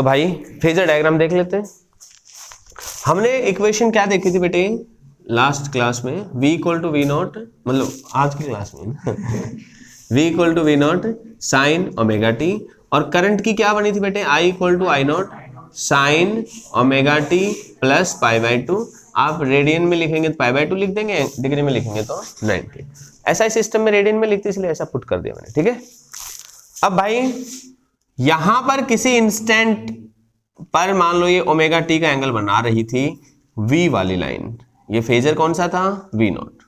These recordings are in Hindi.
तो भाई फेजर डायग्राम देख लेते हैं। हमने इक्वेशन क्या देखी थी बेटे लास्ट क्लास में, v equal to V naught, मतलब आज की क्लास में v equal to V naught sine omega T, और करंट की क्या बनी थी बेटे, i equal to I naught sine omega T plus pi by two. आप रेडियन में लिखेंगे तो पाई बाई टू लिख देंगे, डिग्री में लिखेंगे तो 90। ऐसा ही सिस्टम में रेडियन में लिखते इसलिए ऐसा पुट कर दिया मैंने, ठीक है। अब भाई यहां पर किसी इंस्टेंट पर मान लो ये ओमेगा टी का एंगल बना रही थी v वाली लाइन, ये फेजर कौन सा था, v नॉट,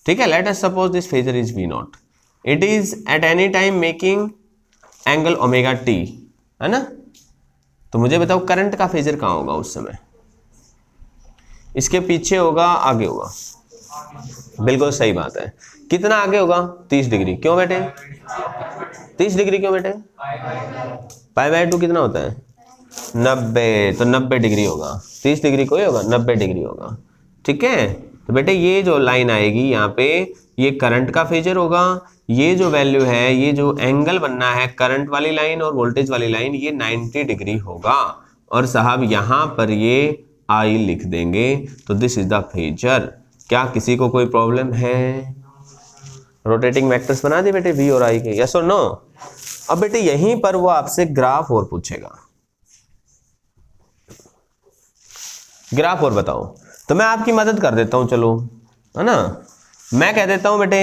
ठीक है। Let us suppose this phasor is v not, it is at any time making angle omega T, है ना। तो मुझे बताओ करंट का फेजर कहां होगा उस समय, इसके पीछे होगा, आगे होगा, बिल्कुल सही बात है। कितना आगे होगा, 30 डिग्री। क्यों बेटे 30 डिग्री, क्यों बेटे, पाई बाई टू कितना होता है 90, तो 90 डिग्री होगा, 30 डिग्री कोई होगा, 90 डिग्री होगा, ठीक है। तो बेटे ये जो लाइन आएगी यहाँ पे, ये करंट का फेजर होगा, ये जो वैल्यू है, ये जो एंगल बनना है करंट वाली लाइन और वोल्टेज वाली लाइन, ये 90 डिग्री होगा। और साहब यहाँ पर ये आई लिख देंगे, तो दिस इज द फेजर। क्या किसी को कोई प्रॉब्लम है, रोटेटिंग वेक्टर्स बना दिए बेटे वी और आई के, यस और नो। अब बेटे यहीं पर वो आपसे ग्राफ और पूछेगा, ग्राफ और बताओ, तो मैं आपकी मदद कर देता हूं, चलो, है ना। मैं कह देता हूं बेटे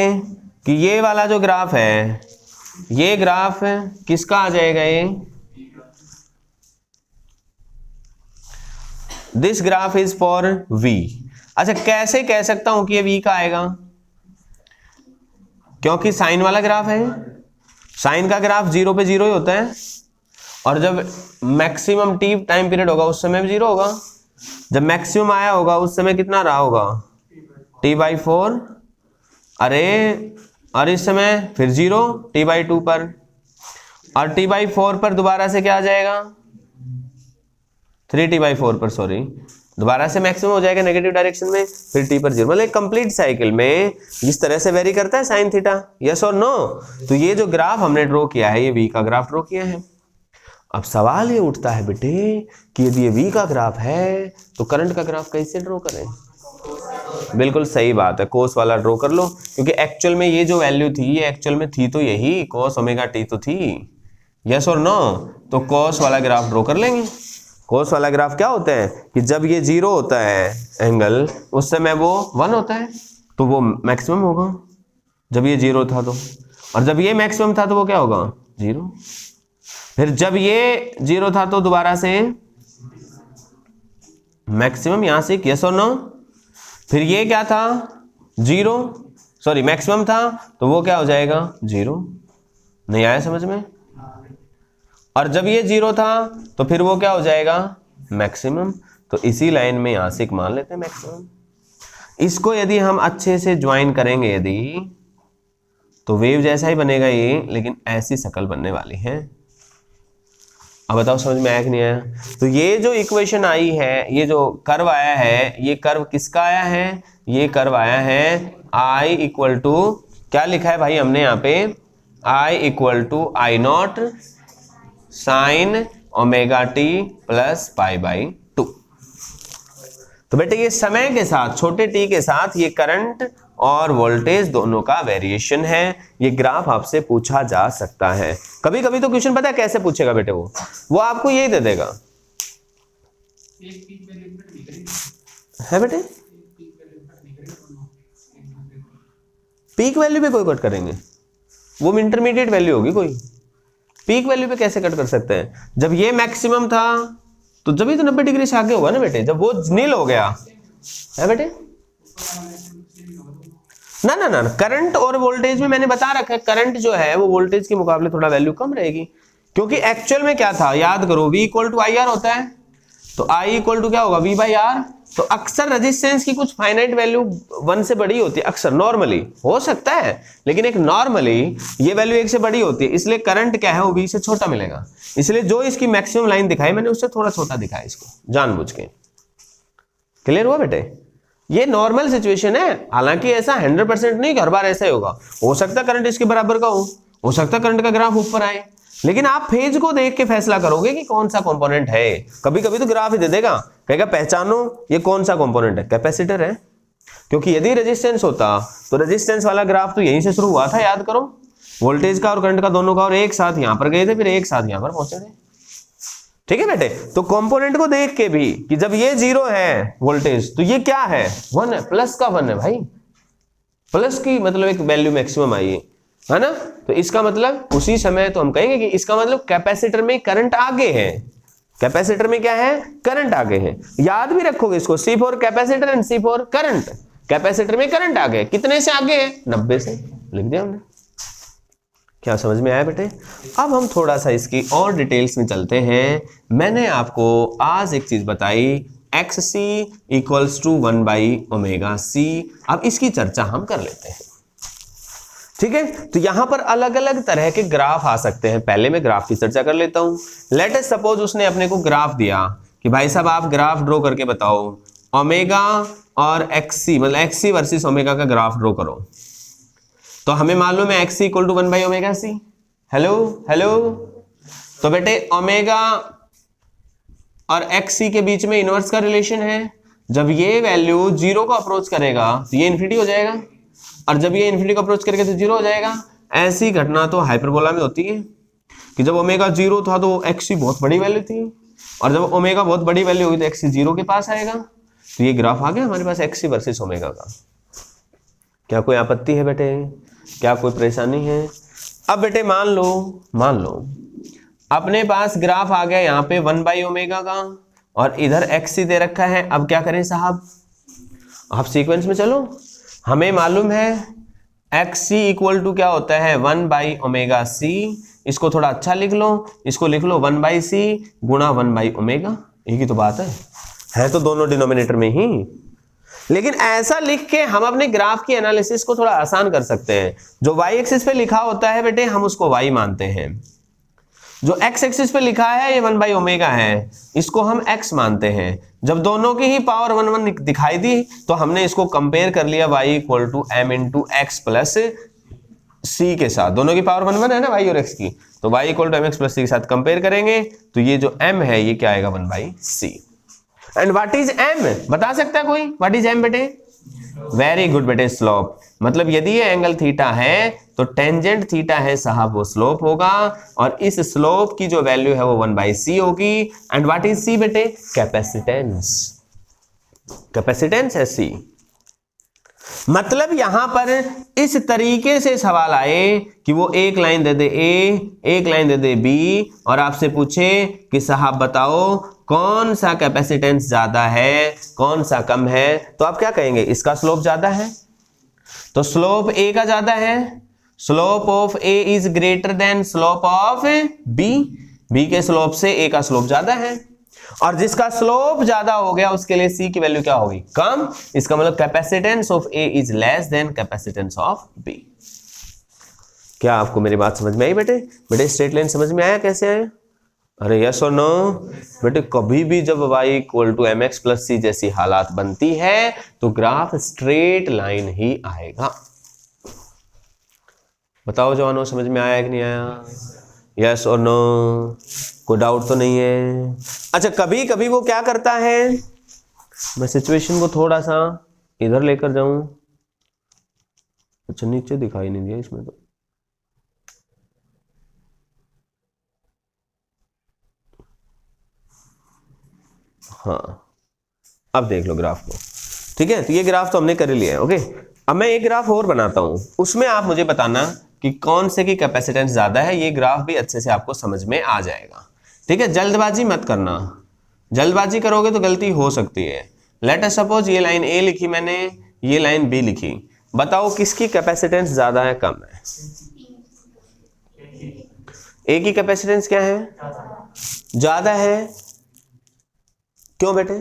कि ये वाला जो ग्राफ है, ये ग्राफ किसका आ जाएगा, ये this graph is for v। अच्छा कैसे कह सकता हूं कि ये v का आएगा, क्योंकि साइन वाला ग्राफ है, साइन का ग्राफ 0 पे 0 ही होता है, और जब मैक्सिमम t टाइम पीरियड होगा उस समय भी 0 होगा, जब मैक्सिमम आया होगा उस समय कितना रहा होगा, t/4, अरे और इस समय फिर 0 t/2 पर, और t/4 पर दोबारा से क्या आ जाएगा, 3t/4 पर, सॉरी, दोबारा से मैक्सिमम हो जाएगा नेगेटिव डायरेक्शन में, फिर t पर 0, मतलब एक कंप्लीट साइकिल में जिस तरह से वेरी करता है साइन थीटा, यस और नो। तो ये जो ग्राफ हमने ड्रॉ किया है, ये v का ग्राफ ड्रॉ किया है। अब सवाल ये उठता है बेटे कि यदि ये v का ग्राफ है तो करंट का ग्राफ कैसे ड्रॉ करें। बिल्कुल सही बात है, कोस वाला ड्रॉ कर लो, क्योंकि एक्चुअल में ये जो वैल्यू थी, ये एक्चुअल में थी तो यही cos ओमेगा t तो थी, यस और नो। तो cos वाला ग्राफ ड्रॉ कर लेंगे। cos वाला ग्राफ क्या होता है कि जब ये 0 होता है एंगल, उस समय वो 1 होता है, तो वो मैक्सिमम होगा जब ये 0 था तो, और जब ये मैक्सिमम था तो वो क्या होगा 0, फिर जब ये 0 था तो दोबारा से मैक्सिमम, यहां से यस और नो, फिर ये क्या था 0, सॉरी मैक्सिमम था तो वो क्या हो जाएगा 0। नहीं आया समझ में। और जब ये 0 था तो फिर वो क्या हो जाएगा मैक्सिमम, तो इसी लाइन में यहां से एक मान लेते हैं मैक्सिमम। इसको यदि हम अच्छे से ज्वाइन करेंगे यदि, तो वेव जैसा ही बनेगा ये, लेकिन ऐसी शक्ल बनने वाली है। अब बताओ समझ में आया कि नहीं आया। तो ये जो इक्वेशन आई है, ये जो कर्व आया है, ये कर्व किसका आया है, ये कर्व आया है I इक्वल टू, क्या लिखा है भाई हमने यहाँ पे, I equal to I naught sine omega T plus π/2। तो बेटे ये समय के साथ, छोटे t के साथ, ये करंट और वोल्टेज दोनों का वेरिएशन है। ये ग्राफ आपसे पूछा जा सकता है। कभी कभी तो क्वेश्चन पता है कैसे पूछेगा बेटे, वो आपको यही दे देगा, है बेटे पीक वैल्यू पे कोई कट करेंगे, वो इंटरमीडिएट वैल्यू होगी कोई, पीक वैल्यू पे कैसे कट कर सकते हैं। जब ये मैक्सिमम था तो जब ही तो 90 डिग्री से आगे होगा ना बेटे, जब वो नील हो गया है बेटे, ना ना ना, करंट और वोल्टेज में मैंने बता रखा है, करंट जो है वो वोल्टेज के मुकाबले थोड़ा वैल्यू कम रहेगी, क्योंकि एक्चुअल में क्या था याद करो, V इक्वल टू IR होता है, तो I इक्वल टू क्या होगा V/R। तो अक्सर रेजिस्टेंस की कुछ फाइनाइट वैल्यू 1 से बड़ी होती है, अक्सर, नॉर्मली हो सकता है, लेकिन एक नॉर्मली ये वैल्यू 1 से बड़ी होती है, इसलिए करंट क्या है वो V से छोटा मिलेगा। इसलिए जो इसकी मैक्सिमम लाइन दिखाई मैंने उससे थोड़ा छोटा दिखाया इसको जानबूझ के। क्लियर हुआ बेटे, ये नॉर्मल सिचुएशन है, हालांकि ऐसा 100% नहीं कि हर बार ऐसा ही होगा, हो सकता है करंट इसके बराबर का हो सकता है करंट का ग्राफ ऊपर आए, लेकिन आप फेज को देख के फैसला करोगे कि कौन सा कंपोनेंट है। कभी कभी तो ग्राफ ही दे देगा, कहेगा पहचानो ये कौन सा कंपोनेंट है, कैपेसिटर है। क्योंकि यदि रेजिस्टेंस होता तो रेजिस्टेंस वाला ग्राफ तो यहीं से शुरू हुआ था, याद करो, वोल्टेज का और करंट का दोनों का, और एक साथ यहां पर गए थे, फिर एक साथ यहां पर पहुंचे थे। ठीक है बेटे, तो कंपोनेंट को देख के भी कि जब ये 0 है वोल्टेज तो ये क्या है, 1 है, प्लस का 1 है भाई, प्लस की मतलब एक वैल्यू मैक्सिमम आई है ना। तो इसका मतलब उसी समय तो हम कहेंगे कि इसका मतलब कैपेसिटर में करंट आगे है, कैपेसिटर में क्या है, करंट आगे है। याद भी रखोगे इसको, C for capacitor and C for current. Capacitor में करंट आगे, कितने से आगे है, 90 से, लिख दिया हमने। क्या समझ में आया बेटे? अब हम थोड़ा सा इसकी और डिटेल्स में चलते हैं। मैंने आपको आज एक चीज बताई, XC इक्वल्स टू 1/ωc। अब इसकी चर्चा हम कर लेते हैं। ठीक है, तो यहां पर अलग अलग तरह के ग्राफ आ सकते हैं। पहले मैं ग्राफ की चर्चा कर लेता हूं। लेट अस सपोज उसने अपने को ग्राफ दिया कि भाई साहब आप ग्राफ ड्रॉ करके बताओ ओमेगा और XC, मतलब XC वर्सेस ओमेगा का ग्राफ ड्रॉ करो। तो हमें मालूम है XC equal to 1/ωc। Hello hello, तो बेटे ओमेगा और XC के बीच में इनवर्स का रिलेशन है। जब ये वैल्यू 0 को अप्रोच करेगा तो ये इन्फिनिटी हो जाएगा, और जब ये इन्फिनिटी को अप्रोच करेगा तो 0 हो जाएगा। ऐसी घटना तो हाइपरबोला में होती है कि जब ओमेगा 0 था तो XC बहुत बड़ी वैल्यू थी, और जब ओमेगा बहुत बड़ी वैल्यू होगी तो XC 0 के पास आएगा। तो ये ग्राफ आ गया हमारे पास XC वर्सेस ओमेगा का। क्या कोई आपत्ति है बेटे? क्या कोई परेशानी है? अब बेटे मान लो अपने पास ग्राफ आ गया यहाँ पे 1/ωका का, और इधर XC दे रखा है। अब क्या करें साहब, आप सीक्वेंस में चलो। हमें मालूम है XC इक्वल टू क्या होता है, 1/ωc। इसको थोड़ा अच्छा लिख लो, इसको लिख लो 1/c गुणा 1/ω। एक ही तो बात है तो दोनों डिनोमिनेटर में ही। लेकिन ऐसा लिख के हम अपने ग्राफ की एनालिसिस को थोड़ा आसान कर सकते हैं। जो y एक्सिस पे लिखा होता है बेटे हम उसको y मानते हैं, जो x एक्सिस पे लिखा है ये 1/ω है, इसको हम x मानते हैं। जब दोनों की ही पावर 1 दिखाई दी तो हमने इसको कंपेयर कर लिया y equal to m into X plus c के साथ। दोनों की पावर 1 है ना y और x की, तो y equal to mx plus c के साथ कंपेयर करेंगे तो ये जो m है ये क्या आएगा, 1/c। And what is m, बता सकता है कोई? व्हाट इज m बेटे? वेरी गुड बेटे, स्लोप। मतलब यदि ये एंगल थीटा है तो टेंजेंट थीटा है साहब, वो स्लोप होगा, और इस स्लोप की जो वैल्यू है वो 1/c होगी। एंड व्हाट इज c बेटे? कैपेसिटेंस। कैपेसिटेंस है c। मतलब यहां पर इस तरीके से सवाल आए कि वो एक लाइन दे दे A, एक लाइन दे दे B, और आपसे पूछे कि साहब बताओ कौन सा कैपेसिटेंस ज्यादा है, कौन सा कम है, तो आप क्या कहेंगे? इसका स्लोप ज्यादा है, तो स्लोप A का ज्यादा है। Slope of A is greater than slope of B। B के स्लोप से A का स्लोप ज्यादा है, और जिसका स्लोप ज्यादा हो गया उसके लिए C की वैल्यू क्या होगी, कम। इसका मतलब capacitance of A is less than capacitance of B। क्या आपको मेरी बात समझ में आई बेटे? बेटे स्ट्रेट लाइन समझ में आया कैसे आया? अरे यस और नो बेटे? कभी भी जब y equal to mx plus c जैसी हालात बनती है तो ग्राफ स्ट्रेट लाइन ही आएगा। बताओ जवानों, समझ में आया कि नहीं आया? यस और नो? कोई डाउट तो नहीं है? अच्छा, कभी कभी वो क्या करता है, मैं सिचुएशन को थोड़ा सा इधर लेकर जाऊं। अच्छा, नीचे दिखाई नहीं दिया इसमें तो। हाँ, अब देख लो ग्राफ को। ठीक है, तो ये ग्राफ तो हमने कर लिया है। ओके, अब मैं एक ग्राफ और बनाता हूं, उसमें आप मुझे बताना कि कौन से की कैपेसिटेंस ज्यादा है। ये ग्राफ भी अच्छे से आपको समझ में आ जाएगा। ठीक है, जल्दबाजी मत करना, जल्दबाजी करोगे तो गलती हो सकती है। लेट अस सपोज ये लाइन A लिखी मैंने, ये लाइन B लिखी। बताओ किसकी कैपेसिटेंस ज्यादा है, कम है? A की कैपेसिटेंस क्या है, ज्यादा है। क्यों बेटे?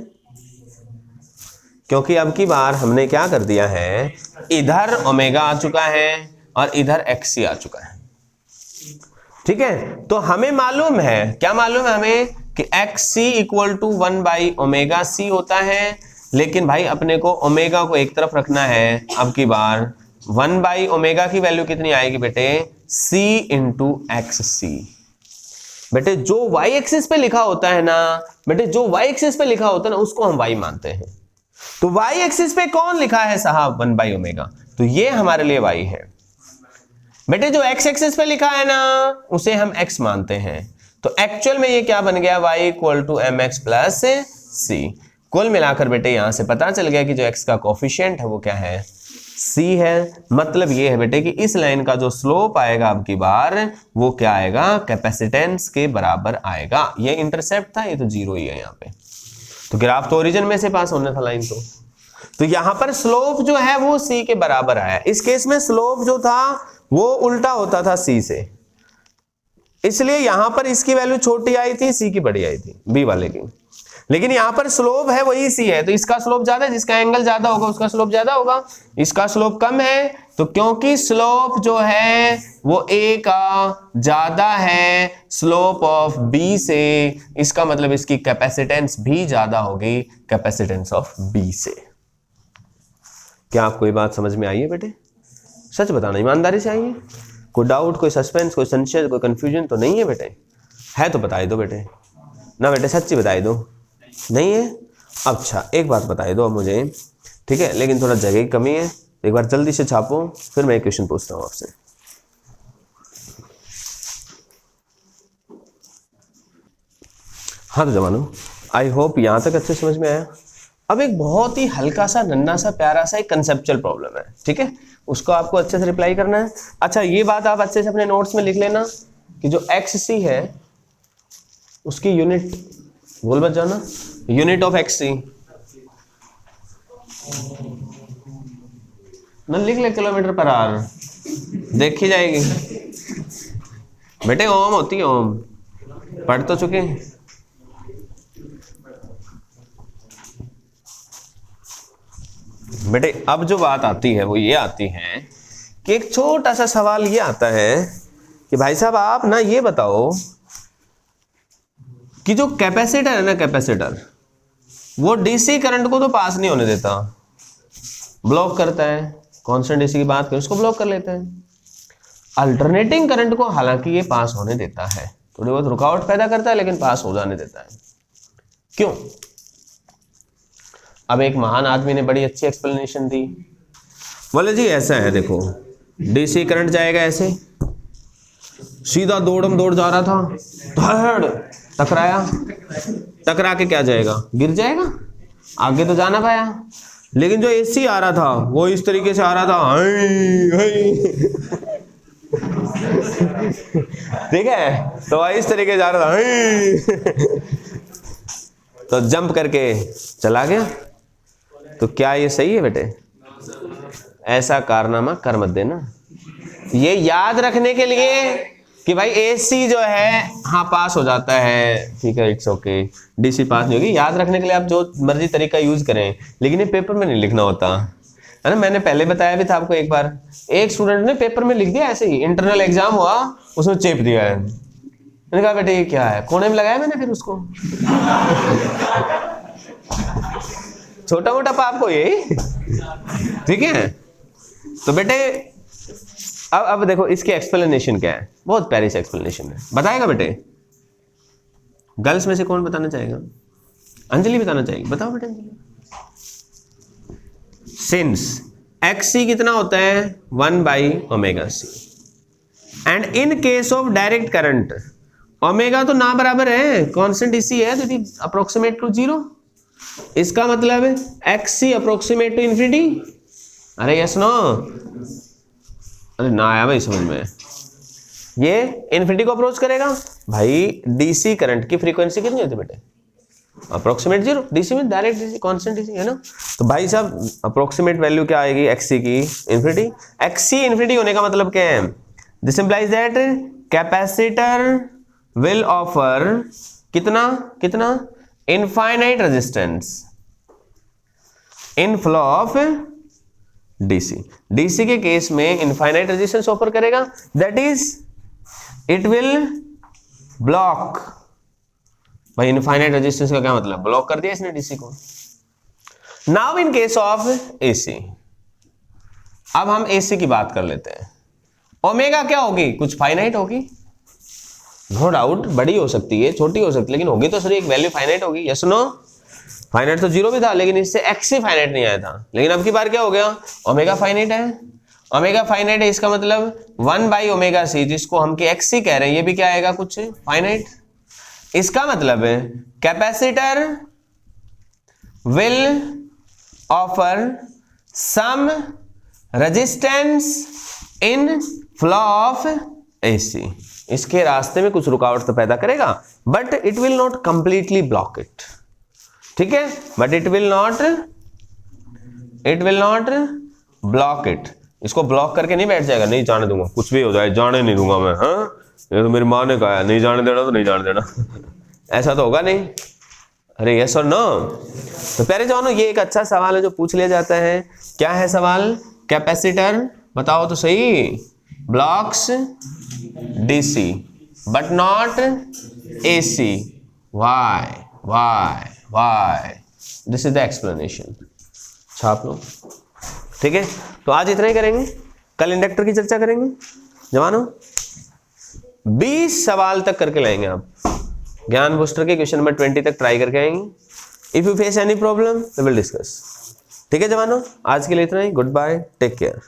क्योंकि अब की बार हमने क्या कर दिया है, इधर ओमेगा आ चुका है और इधर XC आ चुका है। ठीक है, तो हमें मालूम है, क्या मालूम है हमें कि XC इक्वल टू 1/ωc होता है। लेकिन भाई अपने को ओमेगा को एक तरफ रखना है। अब की बार 1/ω की वैल्यू कितनी आएगी बेटे, C इंटू XC। बेटे जो y एक्सिस पे लिखा होता है ना, बेटे जो y एक्सिस पे लिखा होता है ना उसको हम y मानते हैं। तो y एक्सिस पे कौन लिखा है साहब 1/ω, तो ये हमारे लिए y है। बेटे जो x एक्सिस पे लिखा है ना उसे हम x मानते हैं। तो एक्चुअल में ये क्या बन गया, y = mx + c। कुल मिलाकर बेटे यहां से पता चल गया कि जो x का कोफिशिएंट है वो क्या है, c है। मतलब ये है बेटे कि इस लाइन का जो स्लोप आएगा अब की बार वो क्या आएगा, कैपेसिटेंस के बराबर आएगा। ये इंटरसेप्ट था, ये तो 0 ही है यहाँ पे। तो ग्राफ तो ओरिजिन में से पास होना था लाइन तो यहां पर स्लोप जो है वो c के बराबर आया। इस केस में स्लोप जो था वो उल्टा होता था c से, इसलिए यहां पर इसकी वैल्यू छोटी आई थी, c की बड़ी आई थी b वाले की। लेकिन यहां पर स्लोप है वही c है, तो इसका स्लोप ज्यादा है, जिसका एंगल ज्यादा होगा उसका स्लोप ज्यादा होगा। इसका स्लोप कम है, तो क्योंकि स्लोप जो है वो a का ज्यादा है स्लोप ऑफ b से, इसका मतलब इसकी कैपेसिटेंस भी ज्यादा होगी कैपेसिटेंस ऑफ b से। क्या आपको ये बात समझ में आई है बेटे? सच बताना, ईमानदारी से आई है? कोई डाउट, कोई सस्पेंस, कोई संशय, कोई कंफ्यूजन तो नहीं है बेटे? है तो बताई दो बेटे ना, बेटे सच्ची बताई दो। नहीं है? अच्छा एक बात बताई दो अब मुझे, ठीक है, लेकिन थोड़ा जगह की कमी है, एक बार जल्दी से छापो, फिर मैं एक क्वेश्चन पूछता हूं आपसे। हाँ तो जवानों, आई होप यहां तक अच्छे समझ में आया। अब एक बहुत ही हल्का सा नन्ना सा प्यारा सा एक कंसेप्चुअल प्रॉब्लम है, ठीक है, उसको आपको अच्छे से रिप्लाई करना है। अच्छा ये बात आप अच्छे से अपने नोट्स में लिख लेना कि जो XC है उसकी यूनिट, बोल मत जाना, यूनिट ऑफ XC ना लिख ले, km/h देखी जाएगी बेटे। ओम होती है, ओम पढ़ तो चुके हैं। बेटे अब जो बात आती है वो ये आती है कि एक छोटा सा सवाल ये आता है कि भाई साहब आप ना ये बताओ कि जो कैपेसिटर है ना, कैपेसिटर वो डीसी करंट को तो पास नहीं होने देता, ब्लॉक करता है। कांस्टेंट डीसी की बात करें उसको ब्लॉक कर लेते हैं। अल्टरनेटिंग करंट को हालांकि ये पास होने देता है, थोड़ी बहुत रुकावट पैदा करता है लेकिन पास हो जाने देता है। क्यों? अब एक महान आदमी ने बड़ी अच्छी एक्सप्लेनेशन दी, बोले जी ऐसा है, देखो डीसी करंट जाएगा ऐसे, सीधा दौड़ जा रहा था, धड़ टकराया, टकरा के क्या जाएगा, गिर जाएगा, आगे तो जा ना पाया। लेकिन जो एसी आ रहा था वो इस तरीके से आ रहा था, हाय हाय ठीक है, तो इस तरीके से जा रहा था, हाय तो जंप करके चला गया। तो क्या ये सही है बेटे? ऐसा कारनामा कर मत देना। ये याद रखने के लिए कि भाई एसी जो है हाँ पास हो जाता है, ठीक है, इट्स ओके, डीसी पास नहीं होगी। याद रखने के लिए आप जो मर्जी तरीका यूज करें, लेकिन ये पेपर में नहीं लिखना होता है ना। मैंने पहले बताया भी था आपको, एक बार एक स्टूडेंट ने पेपर में लिख दिया ऐसे ही, इंटरनल एग्जाम हुआ उसमें चेप दिया है। मैंने कहा बेटे ये क्या है, कोने में लगाया मैंने फिर उसको छोटा मोटा पाप को यही, ठीक है। तो बेटे अब देखो इसकी एक्सप्लेनेशन क्या है, बहुत प्यारी सी एक्सप्लेनेशन है, बताएगा बेटे? गर्ल्स में से कौन बताना चाहेगा? अंजलि बताना चाहेगी, बताओ बेटे अंजलि। सिंस XC कितना होता है 1/ωc, and in case of direct current omega तो ना बराबर है, कांस्टेंट DC है, तो इट अप्रोक्सीमेट टू 0। इसका मतलब XC अप्रोक्सीमेट टू इंफिनिटी। अरे यस नो, अरे ना आया भाई समझ में, ये इन्फिनिटी को अप्रोच करेगा। भाई डीसी करंट की फ्रीक्वेंसी कितनी होती है बेटे? अप्रोक्सीमेट 0। डीसी में डायरेक्ट डीसी, कांस्टेंट डीसी है ना। तो भाई साहब अप्रोक्सीमेट वैल्यू क्या आएगी XC की? इंफिनिटी। XC इंफिनिटी होने का मतलब क्या है? This implies that capacitor will offer कितना कितना infinite resistance in flow of DC. DC के केस में इनफाइनाइट रेजिस्टेंस ऑफर करेगा, that is it will block. भाई इनफाइनाइट रेजिस्टेंस का क्या मतलब? ब्लॉक कर दिया इसने डीसी को। Now in case of AC, अब हम एसी की बात कर लेते हैं। ओमेगा क्या होगी? कुछ फाइनाइट होगी, नो डाउट बड़ी हो सकती है, छोटी हो सकती है, लेकिन होगी तो सर एक वैल्यू फाइनाइट होगी, यस नो। फाइनाइट तो 0 भी था, लेकिन इससे एक्स ही फाइनाइट नहीं आया था, लेकिन अब की बार क्या हो गया, ओमेगा फाइनाइट है। ओमेगा फाइनाइट है, इसका मतलब 1/ओमेगा c, जिसको हम के एक्स ही कह रहे हैं, ये भी क्या आएगा, कुछ फाइनाइट। इसका मतलब है capacitor will offer some resistance in flow of AC, इसके रास्ते में कुछ रुकावट तो पैदा करेगा, but it will not completely block it, ठीक है, but it will not block it. इसको ब्लॉक करके नहीं बैठ जाएगा, नहीं जाने दूंगा, कुछ भी हो जाए जाने नहीं दूंगा मैं, हाँ ये तो मेरी माँ ने कहा है, नहीं जाने देना तो नहीं जाने देना ऐसा तो होगा नहीं, अरे यस और नो। तो प्यारे जवानों, ये एक अच्छा सवाल है जो पूछ लिया जाता है। क्या है सवाल, कैपेसिटर बताओ तो सही, blocks DC but not AC, why, this is the explanation. छाप लो, ठीक है। तो आज इतना ही करेंगे, कल इंडक्टर की चर्चा करेंगे जवानों, 20 सवाल तक करके लाएंगे आप, ज्ञान बूस्टर के क्वेश्चन नंबर 20 तक ट्राई करके आएंगे। If you face any problem we will discuss, ठीक है जवानों। आज के लिए इतना ही, गुड बाय, टेक केयर।